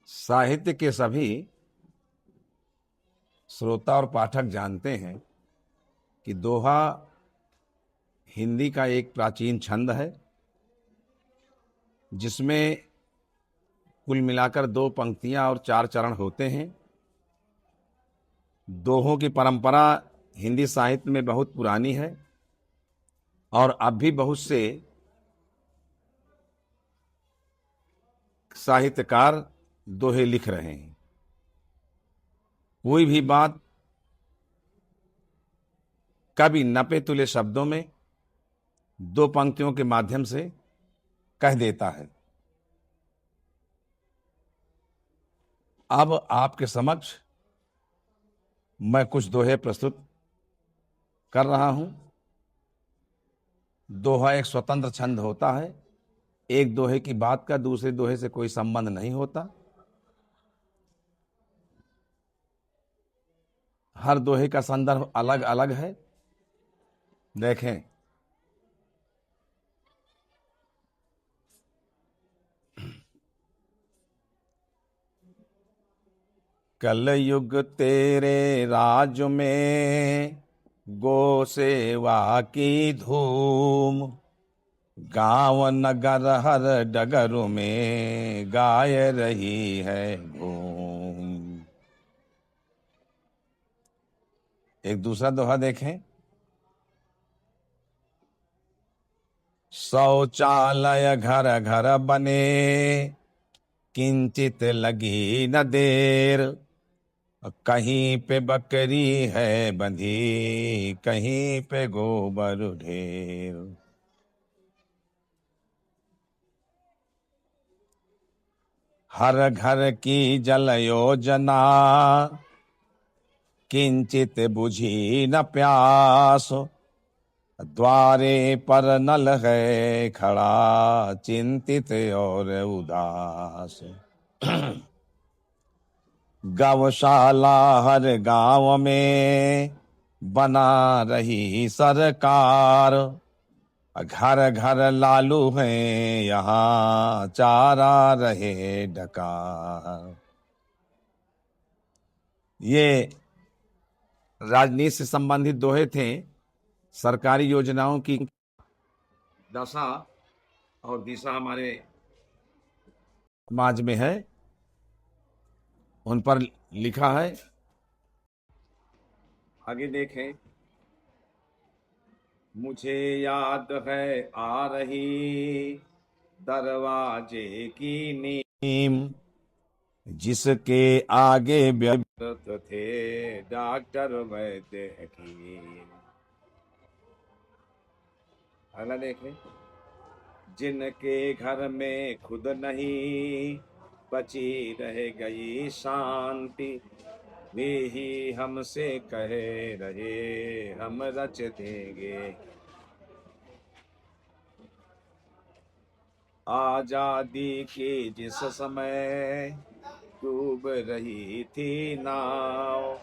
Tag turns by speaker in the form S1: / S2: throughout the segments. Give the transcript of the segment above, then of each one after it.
S1: साहित्य के सभी श्रोता और पाठक जानते हैं कि दोहा हिंदी का एक प्राचीन छंद है, जिसमें कुल मिलाकर 2 पंक्तियां और 4 चरण होते हैं। दोहों की परंपरा हिंदी साहित्य में बहुत पुरानी है और अब भी बहुत से साहित्यकार दोहे लिख रहे हैं। कोई भी बात कभी नपे तुले शब्दों में 2 पंक्तियों के माध्यम से कह देता है। अब आपके समक्ष मैं कुछ दोहे प्रस्तुत कर रहा हूं। दोहा एक स्वतंत्र छंद होता है। एक दोहे की बात का दूसरे दोहे से कोई संबंध नहीं होता। हर दोहे का संदर्भ अलग अलग है। देखें, कलयुग तेरे राज में गो सेवा की धूम, गांव नगर हर डगरों में गाय रही है घूम। एक दूसरा दोहा देखें, शौचालय घर घर बने, किंचित लगी न देर, कहीं पे बकरी है बंधी, कहीं पे गोबर ढेर। हर घर की जल योजना, किंचित बुझी न प्यास, द्वारे पर नल है खड़ा, चिंतित और उदास। गौशाला हर गांव में बना रही सरकार, घर घर लालू हैं यहाँ चारा रहे डकार। ये राजनीति से संबंधित दोहे थे। सरकारी योजनाओं की दशा और दिशा हमारे समाज में है, उन पर लिखा है। आगे देखें, मुझे याद है आ रही दरवाजे की नीम, जिसके आगे व्यस्त थे डॉक्टर वैद्य हकीम। अगला देखें, जिनके घर में खुद नहीं बची रह गई शांति, वे ही हमसे कहे रहे हम रच देंगे। आजादी की जिस समय डूब रही थी नाव,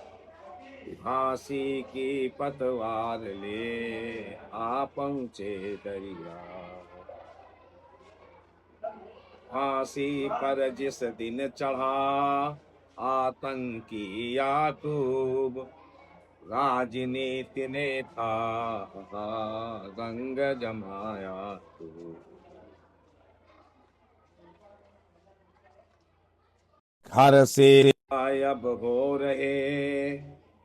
S1: फांसी की पतवार ले आ पहुंचे दरिया। फांसी पर जिस दिन चढ़ा आतंकी याकूब, राजनीति ने था रंग जमाया खूब। घर से गायब हो रहे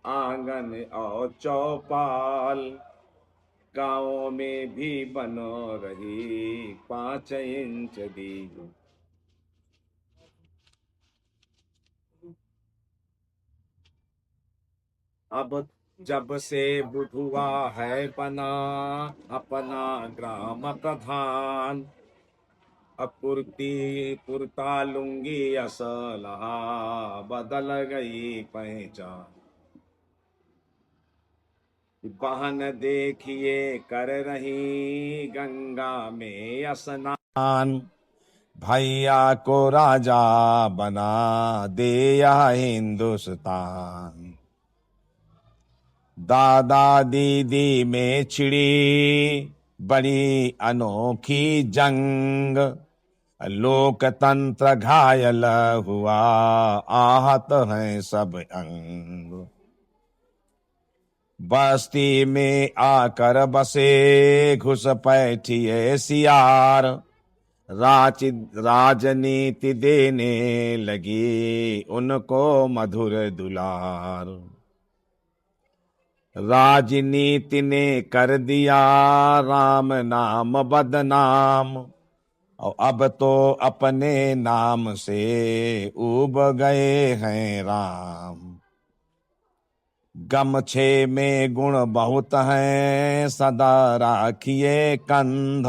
S1: आंगन और चौपाल, गांवों में भी बनो रही 5 इंच दीवार। अब जब से बुधुआ है बना अपना ग्राम प्रधान, अपूर्ति पुरता लुंगी असलहा बदल गई पहचान। बहन देखिए कर रही गंगा में स्नान, भैया को राजा बना दे यह हिंदुस्तान। दादा दीदी में छिड़ी बड़ी अनोखी जंग, लोकतंत्र घायल हुआ, आहत हैं सब अंग। बस्ती में आकर बसे घुसपैठिए सियार, राजनीति देने लगी उनको मधुर दुलार। राजनीति ने कर दिया राम नाम बदनाम, और अब तो अपने नाम से उब गए हैं राम। गमछे में गुण बहुत हैं, सदा राखिए कंध,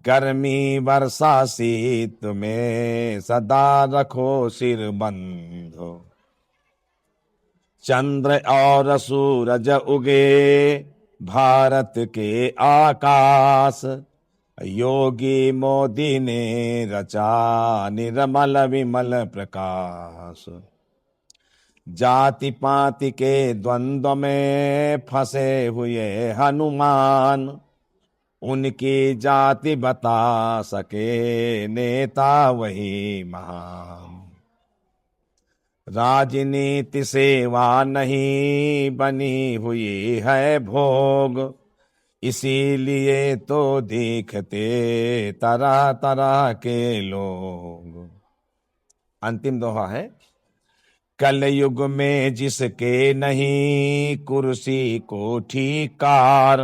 S1: गर्मी वर्षा शीत में सदा रखो सिर बंध। चंद्र और सूरज उगे भारत के आकाश, योगी मोदी ने रचा निर्मल विमल प्रकाश। जाति पाति के द्वंद्व में फंसे हुए हनुमान, उनकी जाति बता सके नेता वही महान। राजनीति सेवा नहीं बनी हुई है भोग, इसीलिए तो देखते तरह तरह के लोग। अंतिम दोहा है, कल युग में जिसके नहीं कुर्सी कोठी कार,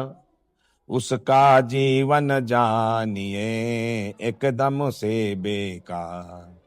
S1: उसका जीवन जानिए एकदम से बेकार।